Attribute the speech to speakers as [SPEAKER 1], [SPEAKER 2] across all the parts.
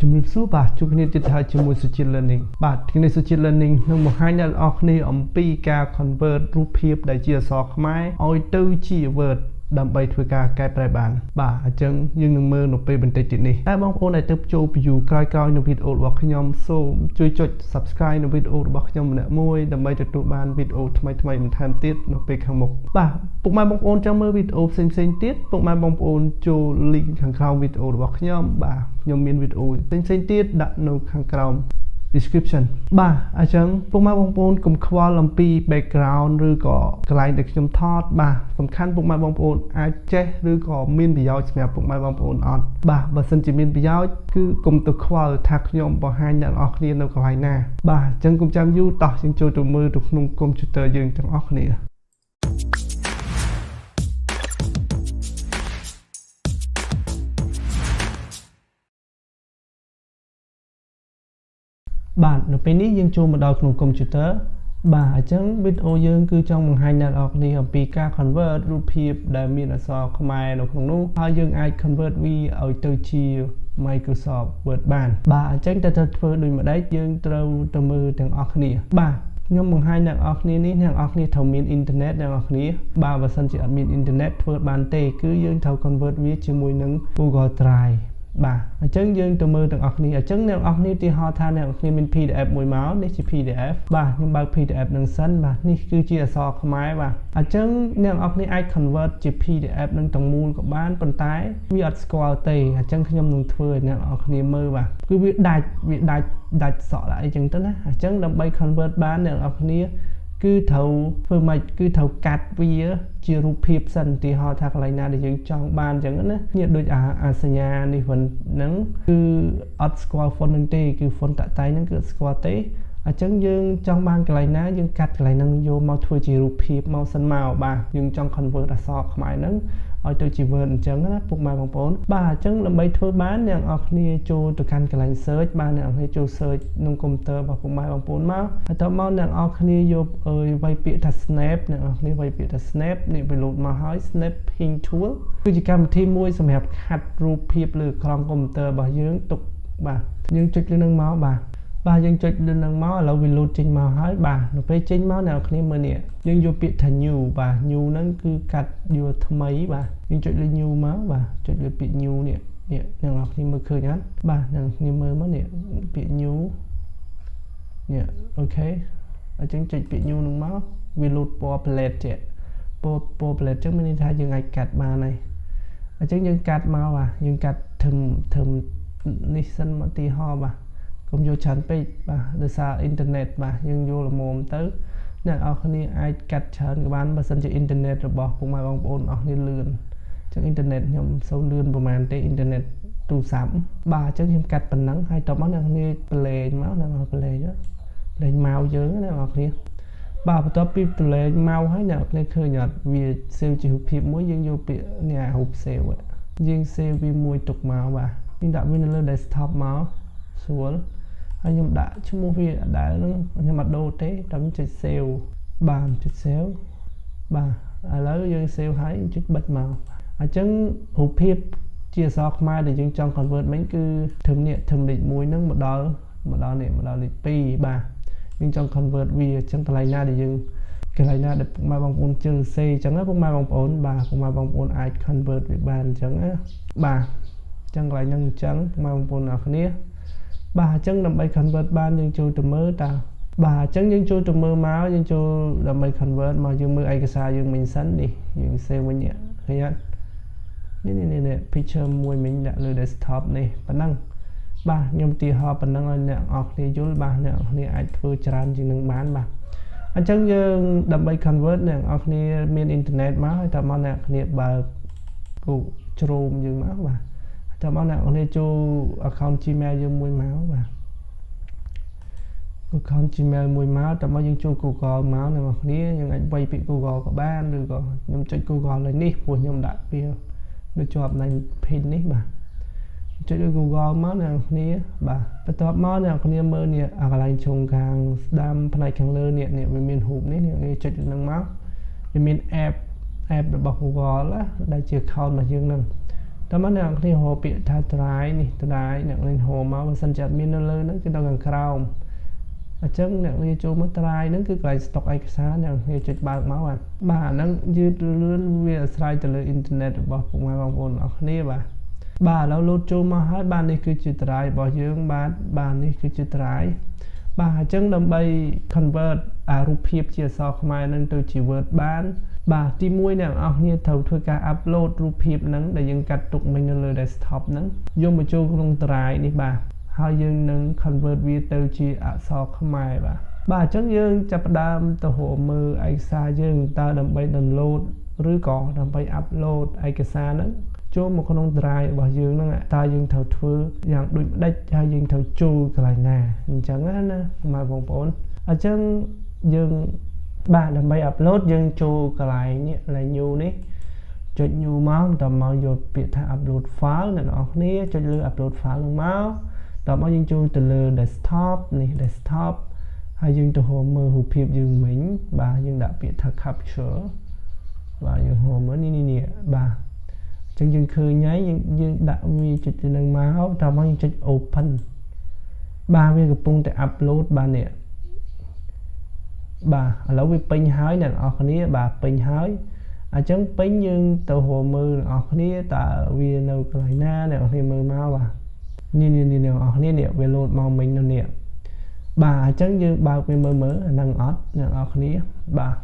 [SPEAKER 1] ជំរាបសួរបាទជួបគ្នាទៀតហើយជាមួយ Suchit Learning បាទថ្ងៃនេះ Suchit Learning នឹងបង្ហាញដល់អ្នកគ្នាអំពីការ convert រូបភាពដែលជាអក្សរខ្មែរឲ្យទៅជា Word ដើម្បីធ្វើការកែប្រែបានបាទអញ្ចឹងយើងនឹងមើលនៅពេលបន្តិចទៀតនេះតែបងប្អូនដែលទៅចូល view ក្រោយៗនៅវីដេអូរបស់ខ្ញុំសូមជួយចុច Subscribe នៅវីដេអូរបស់ខ្ញុំម្នាក់មួយដើម្បីទទួលបានវីដេអូថ្មីៗបន្ថែមទៀតនៅពេលខាងមុខបាទពុកម៉ែបងប្អូនចង់មើលវីដេអូផ្សេងៗទៀតពុកម៉ែបងប្អូនចូល link ខាងក្រោមវីដេអូរបស់ខ្ញុំបាទខ្ញុំមានវីដេអូផ្សេងៗទៀតដាក់នៅខាងក្រោម description បាទអញ្ចឹងពុកម៉ែបងប្អូនកុំខ្វល់អំពី background ឬក៏កន្លែងដែលខ្ញុំថតបាទសំខាន់ពុកម៉ែបងប្អូនអាចចេះឬក៏មានប្រយោជន៍សម្រាប់ពុកម៉ែបងប្អូនអត់បាទបើសិនជាមានប្រយោជន៍គឺកុំទៅខ្វល់ថាខ្ញុំបង្ហាញអ្នកនរអគ្នានៅកន្លែងណាបាទអញ្ចឹងកុំចាំយូរតោះយើងចូលទៅមើលទៅក្នុង computer យើងទាំងអស់គ្នាបាទនៅពេលនេះយើងចូលមកដល់ក្នុង computer បាទអញ្ចឹងវីដេអូយើងគឺចង់បង្ហាញអ្នកនរអគ្នាអំពីការ convert រូបភាពដែលមានអក្សរខ្មែរនៅក្នុងនោះហើយយើងអាច convert វាឲ្យទៅជា Microsoft Word បានបាទអញ្ចឹងតើធ្វើដូចម្ដេចយើងត្រូវទៅមើលទាំងអស់គ្នាបាទខ្ញុំបង្ហាញអ្នកនរអគ្នានេះអ្នកនរអគ្នាត្រូវមានអ៊ីនធឺណិតអ្នកនរអគ្នាបាទបើសិនជាអត់មានអ៊ីនធឺណិតធ្វើបានទេគឺយើងត្រូវ convert វាជាមួយនឹង Google Driveបាទអញ្ចឹងយើងទៅមើលទាំងអស់គ្នាអញ្ចឹងអ្នកនរអគ្នាទីហោថាអ្នកនរគ្នាមាន PDF មួយមកនេះជា PDF បាទខ្ញុំបើក PDF នឹងសិនបាទនេះគឺជាអក្សរខ្មែរបាទអញ្ចឹងអ្នកនរគ្នាអាច convert ជា PDF នឹងទាំងមូលក៏បានប៉ុន្តែវាអត់ស្គាល់ទេអញ្ចឹងខ្ញុំនឹងធ្វើឲ្យអ្នកនរគ្នាមើលបាទគឺវាដាច់សក់អីចឹងទៅណាអញ្ចឹងដើម្បី convert បានអ្នកនរគ្នាគឺត្រូវធ្វើម៉េចគឺត្រូវកាត់វាជារូបភាពសិនទីហោថាកន្លែងណាដែលយើងចង់បានអញ្ចឹងណានេះដូចអាសញ្ញានេះហ្នឹងគឺអត់ស្គាល់ font ហ្នឹងទេគឺ font តាក់តែងហ្នឹងគឺអត់ស្គាល់ទេអញ្ចឹងយើងចង់បានកន្លែងណាយើងកាត់កន្លែងហ្នឹងយកមកធ្វើជារូបភាពមកសិនមកបាទយើងចង់ convert អក្សរខ្មែរហ្នឹងឲ្យទៅជា Word អញ្ចឹងណាពុកម៉ែបងប្អូនបាទអញ្ចឹងដើម្បីធ្វើបានអ្នកនរគ្នាចូលទៅកាន់កន្លែង search បាទអ្នកនរគ្នាចូល search ក្នុង computer របស់ពុកម៉ែបងប្អូនមកហើយតទៅមកអ្នកនរគ្នាយកវាយពាក្យថា snap អ្នកនរគ្នាវាយពាក្យថា snap នេះវាលោតមកហើយ snapping tool គឺជាកម្មវិធីមួយសម្រាប់ខាត់រូបភាពលើអេក្រង់ computer របស់យើងទុកបាទយើងចុចលើនឹងមកបាទយើងចុចលើនឹងមកឥឡូវវាលោតចេញមកហើយបាទនៅពេលចេញមកអ្នកនរគ្នាមើលនេះយើងយកពាក្យថា new បាទ new ហ្នឹងគឺកាត់យកថ្មីបាទយើងចុចលើ new មកបាទចុចលើពាក្យ new នេះអ្នកនរគ្នាមើលឃើញអត់បាទអ្នកនរគ្នាមើលមកនេះពាក្យ new នេះអូខេអញ្ចឹងចុចពាក្យ new ហ្នឹងមកវាលោតពណ៌ palette ចេះពណ៌ palette ចឹងមានន័យថាយើងអាចកាត់បានហើយអញ្ចឹងយើងកាត់មកបាទយើងកាត់ធំនេះសិនមកទីហោបាទកុំយកច្រើនពេកបាទដោយសារអ៊ីនធឺណិតបាទយើងយកល្មមទៅអ្នកនរគ្នាអាចកាត់ច្រើនក៏បានបើសិនជាអ៊ីនធឺណិតរបស់ពុកម៉ែបងប្អូនអស់គ្នាលឿនអញ្ចឹងអ៊ីនធឺណិតខ្ញុំសូវលឿនប្រហែលទេអ៊ីនធឺណិតទូរស័ព្ទបាទអញ្ចឹងខ្ញុំកាត់ប៉ុណ្ណឹងហើយតបមកអ្នកនរគ្នាប្រឡែងមកអ្នកនរប្រឡែងមកយើងអ្នកនរគ្នាបាទបន្ទាប់ពីប្រឡែងមកហើយអ្នកនរគ្នាឃើញអត់វា save ជារូបភាពមួយយើងយកពាក្យនេះរូប save យើង save វាមួយទុកមកបាទយើងដាក់វានៅលើ desktop មកស្រួលហើយខ្ញុំដាក់ឈ្មោះវាដែលហ្នឹងខ្ញុំអត់ដូរទេតែខ្ញុំចុច save បាទចុច save បាទឥឡូវយើង save ហើយចុចបិទមកអញ្ចឹងរូបភាពជាអក្សរខ្មែរដែលយើងចង់ convert មិញគឺធំនេះធំលេខ1ហ្នឹងមកដល់នេះមកដល់លេខ2បាទយើងចង់ convert វាអញ្ចឹងកន្លែងណាដែលយើងកន្លែងណាដែលពុកម៉ែបងប្អូនជឿសេអញ្ចឹងណាពុកម៉ែបងប្អូនបាទពុកម៉ែបងប្អូនអាច convert វាបានអញ្ចឹងណាបាទអញ្ចឹងកន្លែងហ្នឹងអញ្ចឹងពុកម៉ែបងប្អូនអ្នកគ្នាបាទអញ្ចឹងដើម្បី convert បានយើងចូលទៅមើលតើបាទអញ្ចឹងយើងចូលទៅមើលមកយើងចូលដើម្បី convert មកយើងមើលឯកសារយើងមិញសិននេះយើង save វិញឃើញអត់នេះ picture មួយមិញដាក់លើ desktop នេះប៉ុណ្ណឹងបាទខ្ញុំឧទាហរណ៍ប៉ុណ្ណឹងឲ្យអ្នកនរគ្នាយល់បាទអ្នកនរគ្នាអាចធ្វើច្រើនជាងនឹងបានបាទអញ្ចឹងយើងដើម្បី convert អ្នកនរគ្នាមានអ៊ីនធឺណិតមកហើយតើមកអ្នកនរគ្នាបើក Google Chrome យើងមកបាទតើមកអ្នកនរគ្នាចូល account Gmail យើងមួយមកបាទ account Gmail មួយមកតើមកយើងចូល Google មកអ្នកនរគ្នាយើងអាចវាយពាក្យ Google ក៏បានឬក៏ខ្ញុំចុច Google លើនេះព្រោះខ្ញុំដាក់វានៅជាប់នៅ pin នេះបាទចុចលើ Google មកអ្នកនរគ្នាបាទបន្ទាប់មកអ្នកនរគ្នាមើលនេះកន្លែងជ្រុងខាងស្ដាំផ្នែកខាងលើនេះវាមានរូបនេះអ្នកនរគ្នាចុចលើនឹងមកវាមាន app របស់ Google ដែលជា account របស់យើងហ្នឹង tao mất nè khi hồ bị tha trái nè trái nè lên hồ máu và sân chặt miên nó lơ nó cái tao gần crown ở chân nè khi cho mất trái nó cứ lại stock ai xa nè khi chụp bạc máu à bà nó dư lươn về sai từ internet bỏ cùng ai bằng ồn ở đây bà lâu lút cho mà hết bà này cứ chụp trái bỏ dương bà này cứ chụp trái bà chân đâm bay convertรูปភាពជាសខ្មែរនឹងទៅជា Word បានបាទទី1អ្នកនរគ្នាត្រូវធ្វើការ upload រូបភាពហ្នឹងដែលយើងកាត់ទុកមិញនៅលើ desktop ហ្នឹងយកមកចូលក្នុង Drive នេះបាទហើយយើងនឹង convert វាទៅជាអក្សរខ្មែរបាទអញ្ចឹងយើងចាប់ផ្ដើមទៅរកមើលឯកសារយើងតើដើម្បី download ឬក៏ដើម្បី upload ឯកសារហ្នឹងចូលមកក្នុង Drive របស់យើងហ្នឹងតើយើងត្រូវធ្វើយ៉ាងដូចម្ដេចហើយយើងត្រូវចូលកន្លែងណាអញ្ចឹងណាបងប្អូនអញ្ចឹងយើងបាទដើម្បី upload យើងចូលកន្លែងនេះកន្លែង new នេះចុច new មកតមកយកពាក្យថា upload file អ្នកនរគ្នាចុចលើ upload file ហ្នឹងមកតមកយើងចូលទៅលើ desktop នេះ desktop ហើយយើងទៅរកមើលរូបភាពយើងមិញបាទយើងដាក់ពាក្យថា capture បាទយើងរកមើលនេះបាទអញ្ចឹងយើងឃើញហើយយើងដាក់វាចុចទៅនឹងមកតមកយើងចុច open បាទវាកំពុងតែ upload បាទនេះបាទឥឡូវវាពេញហើយអ្នកនរគ្នាបាទពេញហើយអញ្ចឹងពេញយើងទៅរកមើលអ្នកនរគ្នាតើវានៅកន្លែងណាអ្នកនរគ្នាមើលមកបាទនេះអ្នកនរគ្នានេះវា load មកមិញនោះនេះបាទអញ្ចឹងយើងបើកវាមើលអាហ្នឹងអត់អ្នកនរគ្នាបាទ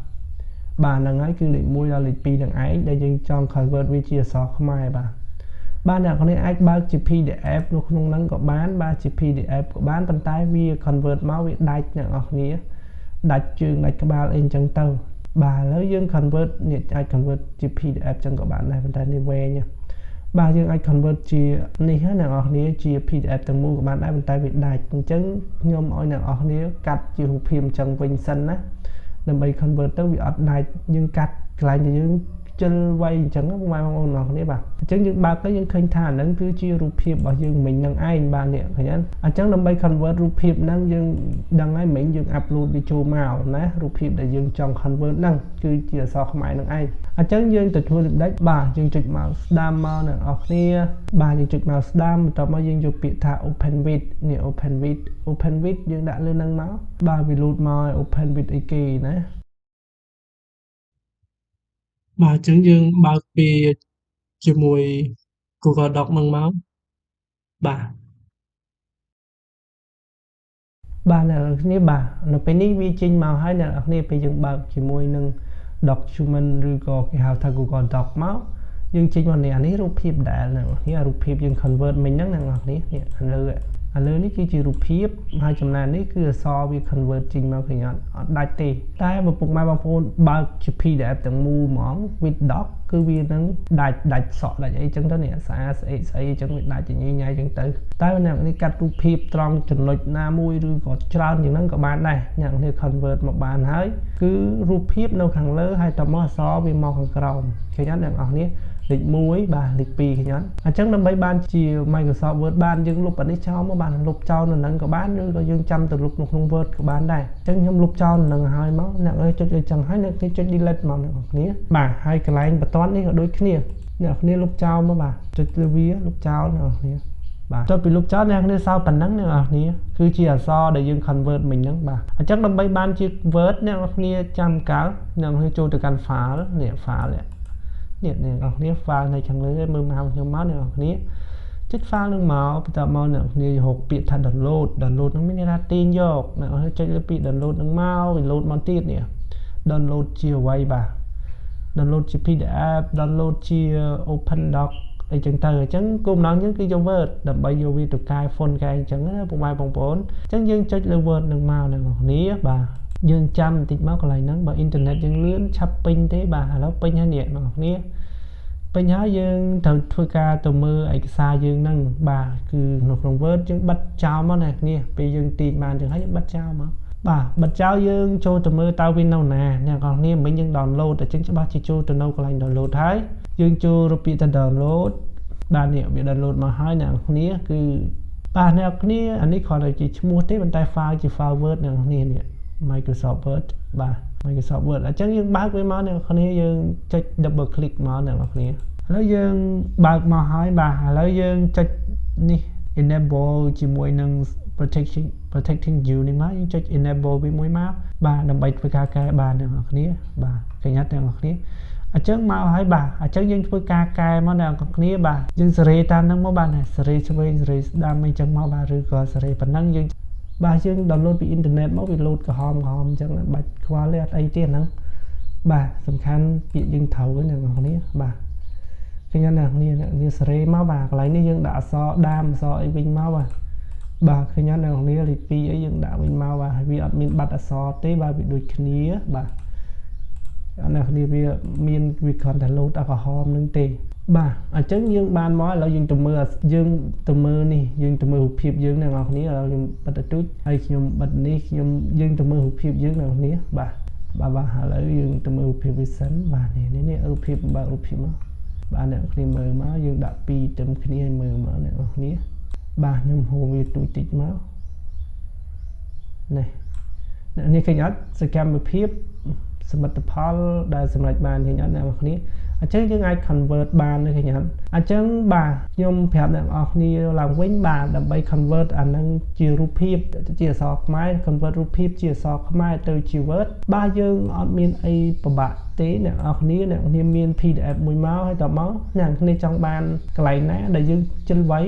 [SPEAKER 1] ហ្នឹងហើយគឺលេខ1ដល់លេខ2នឹងឯងដែលយើងចង់ convert វាជាអក្សរខ្មែរបាទអ្នកនរគ្នាអាចបើកជា PDF នៅក្នុងហ្នឹងក៏បានបាទជា PDF ក៏បានប៉ុន្តែវា convert មកវាដាច់អ្នកនរគ្នាដាច់ជើងដាច់ក្បាលអីអញ្ចឹងទៅបាទឥឡូវយើង convert នេះអាច convert ជា PDF អញ្ចឹងក៏បានដែរប៉ុន្តែនេះវែងបាទយើងអាច convert ជានេះហ្នឹងអ្នកនរគ្នាជា PDF ទាំងមូលក៏បានដែរប៉ុន្តែវាដាច់អញ្ចឹងខ្ញុំឲ្យអ្នកនរគ្នាកាត់ជារូបភាពអញ្ចឹងវិញសិនណាដើម្បី convert ទៅវាអត់ដាច់យើងកាត់កន្លែងដែលយើងខ្ជិលវៃអញ្ចឹងបងប្អូនអ្នកគ្នាបាទអញ្ចឹងយើងបើកទៅយើងឃើញថាហ្នឹងគឺជារូបភាពរបស់យើងមិញហ្នឹងឯងបាទនេះឃើញអញ្ចឹងដើម្បី convert រូបភាពហ្នឹងយើងដឹងហើយមិញយើង upload វាចូលមកណារូបភាពដែលយើងចង់ convert ហ្នឹងគឺជាអក្សរខ្មែរហ្នឹងឯងអញ្ចឹងយើងទៅធ្វើដូចដាច់បាទយើងចុចមកស្ដាំមកអ្នកនរគ្នាបាទយើងចុចមកស្ដាំបន្ទាប់មកយើងយកពាក្យថា open with នេះ open with យើងដាក់លើហ្នឹងមកបាទវា load មក open with អីគេណាបាទអញ្ចឹងយើងបើកពីជាមួយ Google Doc ហ្នឹងមកបាទអ្នកនរគ្នាបាទនៅពេលនេះវាចេញមកហើយអ្នកនរគ្នាពេលយើងបើកជាមួយនឹង document ឬក៏គេហៅថា Google Doc មកយើងចេញមកនេះអានេះរូបភាពដែលអ្នកនរគ្នារូបភាពយើង convert មិញហ្នឹងអ្នកនរគ្នានេះឥឡូវនេះគឺជារូបភាពហើយចំណែកនេះគឺអក្សរវា convert ចេញមកឃើញអត់ដាច់ទេតែបើពុកម៉ែបងប្អូនបើកជា PDF ទាំងមូលហ្មង with doc គឺវានឹងដាច់សក់ដាច់អីចឹងទៅនេះស្អីចឹងវាដាច់ញ៉ៃចឹងទៅតែអ្នកនេះកាត់រូបភាពត្រង់ចំណុចណាមួយឬក៏ច្រើនជាងហ្នឹងក៏បានដែរអ្នកនេះ convert មកបានហើយគឺរូបភាពនៅខាងលើហើយតមកអក្សរវាមកខាងក្រោមឃើញអត់អ្នកនរគ្នាលេខ1បាទលេខ2ឃើញអត់អញ្ចឹងដើម្បីបានជា Microsoft Word បានយើងលុបអានេះចោលមកបានលុបចោលនៅហ្នឹងក៏បានឬក៏យើងចាំទៅលុបនៅក្នុង Word ក៏បានដែរអញ្ចឹងខ្ញុំលុបចោលនៅហ្នឹងហើយមកអ្នកចុចអីចឹងហើយអ្នកចុច delete មកអ្នកនរគ្នាបាទហើយកន្លែងបន្ទាត់នេះក៏ដូចគ្នាអ្នកគ្នាលុបចោលមកបាទចុចលើវាលុបចោលអ្នកនរគ្នាបាទចុចពីលុបចោលអ្នកគ្នាសោប៉ុណ្ណឹងអ្នកនរគ្នាគឺជាអក្សរដែលយើង convert មិញហ្នឹងបាទអញ្ចឹងដើម្បីបានជា Word អ្នកនរគ្នាចាំកាលអ្នកនរគ្នាចូលទៅកាន់ file នេះ file នេះអ្នកនរគ្នា file នៅខាងលើមើលមកខ្ញុំមកអ្នកនរគ្នាចុច file នឹងមកបន្ទាប់មកអ្នកនរគ្នារកពាក្យថា download ហ្នឹងមានន័យថាទាញយកអ្នកនរចុចលើពាក្យ download នឹងមកវា load មកទៀតនេះ download ជាអ្វីបាទ download ជា PDF download ជា open doc អីចឹងទៅអញ្ចឹងគោលបំណងយើងគឺយក Word ដើម្បីយកវាទៅកែ font កែអញ្ចឹងណាពុកម៉ែបងប្អូនអញ្ចឹងយើងចុចលើ Word នឹងមកអ្នកនរគ្នាបាទយើងចាំបន្តិចមកកន្លែងហ្នឹងបើអ៊ីនធឺណិតយើងលឿនឆាប់ពេញទេបាទឥឡូវពេញហើយនេះអ្នកនរគ្នាពេញហើយយើងត្រូវធ្វើការទៅមើលឯកសារយើងហ្នឹងបាទគឺនៅក្នុង Word យើងបិទចោលមកអ្នកគ្នាពេលយើងទាញបានចឹងហើយយើងបិទចោលមកបាទបិទចោលយើងចូលទៅមើលតើវានៅណាអ្នកនរគ្នាមិញយើង download តែចឹងច្បាស់ជាចូលទៅនៅកន្លែង download ហើយយើងចូលរកពាក្យថា download បាទនេះវា download មកហើយអ្នកនរគ្នាគឺបាទអ្នកនរគ្នាអានេះគ្រាន់តែជាឈ្មោះទេប៉ុន្តែ file ជា file Word អ្នកនរគ្នានេះ Microsoft Word បាទ Microsoft Word អញ្ចឹងយើងបើកវាមកអ្នកនរគ្នាយើងចុច double click មកអ្នកនរគ្នាឥ แล้วយើងបើកមកហើយបាទឥឡូវយើងចុចនេះ enable ជាមួយនឹង protecting you នេះមកយើងចុច enable វាមួយមកបាទដើម្បីធ្វើការកែបានអ្នកនរគ្នាបាទឃើញអត់អ្នកនរគ្នាអញ្ចឹងមកហើយបាទអញ្ចឹងយើងធ្វើការកែមកអ្នកនរគ្នាបាទយើងសេរីតាមហ្នឹងមកបាទសេរីឆ្វេងសេរីស្ដាំអីចឹងមកបាទឬក៏សេរីប៉ុណ្ណឹងយើងបាទយើង download ពីអ៊ីនធឺណិតមកវា load ក្រហមអញ្ចឹងបាច់ខ្វល់ទេអត់អីទេហ្នឹងបាទសំខាន់ពាក្យយើងត្រូវអ្នកនរគ្នាបាទឃើញអ្នកនរគ្នាសេរីមកបាទកន្លែងនេះយើងដាក់អក្សរដាមអក្សរអីវិញមកបាទឃើញអ្នកនរគ្នាលេខ2អីយើងដាក់វិញមកបាទហើយវាអត់មានបាត់អក្សរទេបាទវាដូចគ្នាបាទអ្នកនរគ្នាវាមានវាគ្រាន់តែ load ក្រហមនឹងទេបាទអញ្ចឹងយើងបានមកឥឡូវយើងទៅមើលយើងទៅមើលនេះយើងទៅមើលរូបភាពយើងអ្នកនរគ្នាឥឡូវខ្ញុំបិទទៅទូចហើយខ្ញុំបិទនេះយើងទៅមើលរូបភាពយើងអ្នកនរគ្នាបាទឥឡូវយើងទៅមើលរូបភាពវាសិនបាទនេះរូបភាពបើករូបភាពមកបាទអ្នកនរគ្នាមើលមកយើងដាក់2ទៅគ្នាឲ្យមើលមកអ្នកនរគ្នាបាទខ្ញុំហៅវាទូចតិចមកនេះអ្នកឃើញអត់សកម្មភាពសមិទ្ធផលដែលសម្រេចបានឃើញអត់អ្នកនរគ្នាអញ្ចឹងយើងអាច convert បានឃើញអត់អញ្ចឹងបាទខ្ញុំប្រាប់អ្នកនរគ្នាឡើងវិញបាទដើម្បី convert អានឹងជារូបភាពជាអក្សរខ្មែរ convert រូបភាពជាអក្សរខ្មែរទៅជា Word បាទយើងអត់មានអីពិបាកទេអ្នកនរគ្នាមាន PDF មួយមកហើយតមកអ្នកនរគ្នាចង់បានកន្លែងណាដែលយើងជ្រៅវា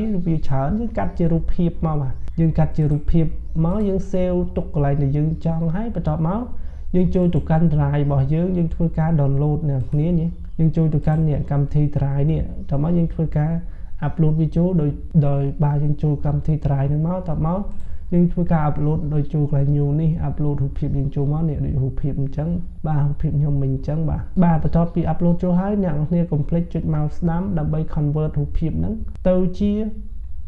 [SPEAKER 1] ច្រើនយើងកាត់ជារូបភាពមកបាទយើងកាត់ជារូបភាពមកយើង save ទុកកន្លែងដែលយើងចង់ហើយបន្ទាប់មកយើងចូលទៅកាន់ drive របស់យើងធ្វើការ download អ្នកគ្នានេះយើងចូលទៅកាន់នេះកម្មវិធី drive នេះតមកយើងធ្វើការ upload វីដេអូដោយបាទយើងចូលកម្មវិធី drive ហ្នឹងមកតមកយើងធ្វើការ upload ដោយចូលកន្លែង new នេះ upload រូបភាពយើងចូលមកនេះដូចរូបភាពអញ្ចឹងបាទរូបភាពខ្ញុំមិញអញ្ចឹងបាទបន្ទាប់ពី upload ចូលហើយអ្នកនរគ្នាកុំភ្លេចចុច mouse ស្ដាំដើម្បី convert រូបភាពហ្នឹងទៅជា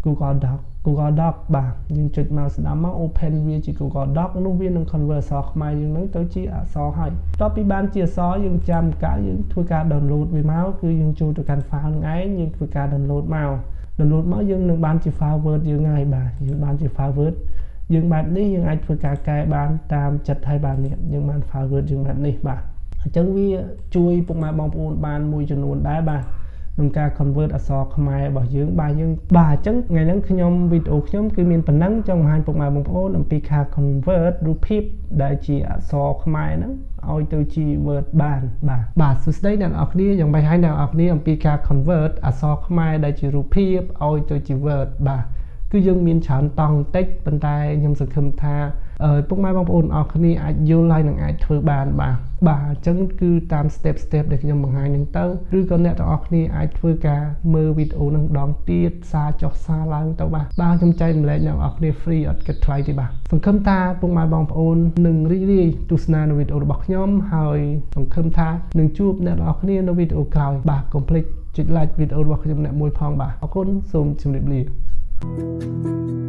[SPEAKER 1] Google Doc បាទយើងចុច mouse ស្ដាំមក open វាជា Google Doc នោះវានឹង convert អក្សរខ្មែរយើងនឹងទៅជាអក្សរហើយបន្ទាប់ពីបានជាអក្សរយើងចាំកាលយើងធ្វើការ download វាមកគឺយើងចូលទៅកាន់ file នឹងឯងយើងធ្វើការ download មកយើងនឹងបានជា file Word យើងហើយបាទយើងបានជា file Word យើងបែបនេះយើងអាចធ្វើការកែបានតាមចិត្តហើយបាទនេះយើងបាន file Word យើងបែបនេះបាទអញ្ចឹងវាជួយពុកម៉ែបងប្អូនបានមួយចំនួនដែរបាទក្នុងការ convert អក្សរខ្មែររបស់យើងបាទអញ្ចឹងថ្ងៃហ្នឹងខ្ញុំវីដេអូខ្ញុំគឺមានប៉ុណ្ណឹងចង់បង្ហាញពុកម៉ែបងប្អូនអំពីការ convert រូបភាពដែលជាអក្សរខ្មែរហ្នឹងឲ្យទៅជា Word បានបាទសួស្តីអ្នកនរគ្នាយ៉ាងម៉េចហើយអ្នកនរគ្នាអំពីការ convert អក្សរខ្មែរដែលជារូបភាពឲ្យទៅជា Word បាទគឺយើងមានច្រើនតង់បន្តិចប៉ុន្តែខ្ញុំសង្ឃឹមថាពុកម៉ែបងប្អូនអរគ្នាអាចយល់ហើយនឹងអាចធ្វើបានបាទអញ្ចឹងគឺតាម step ដែលខ្ញុំបង្ហាញហ្នឹងទៅឬក៏អ្នកទាំងអស់គ្នាអាចធ្វើការមើលវីដេអូហ្នឹងដងទៀតសារចុះសារឡើងទៅបាទខ្ញុំចែកម្លែកអ្នកទាំងអស់គ្នា free អត់គិតថ្លៃទេបាទសង្ឃឹមថាពុកម៉ែបងប្អូននឹងរីករាយទស្សនានៅវីដេអូរបស់ខ្ញុំហើយសង្ឃឹមថានឹងជួបអ្នកទាំងអស់គ្នានៅវីដេអូក្រោយបាទកុំភ្លេចចុច like វីដេអូរបស់ខ្ញុំអ្នកមួយផងបាទអរគុណសូមជម្រាបលា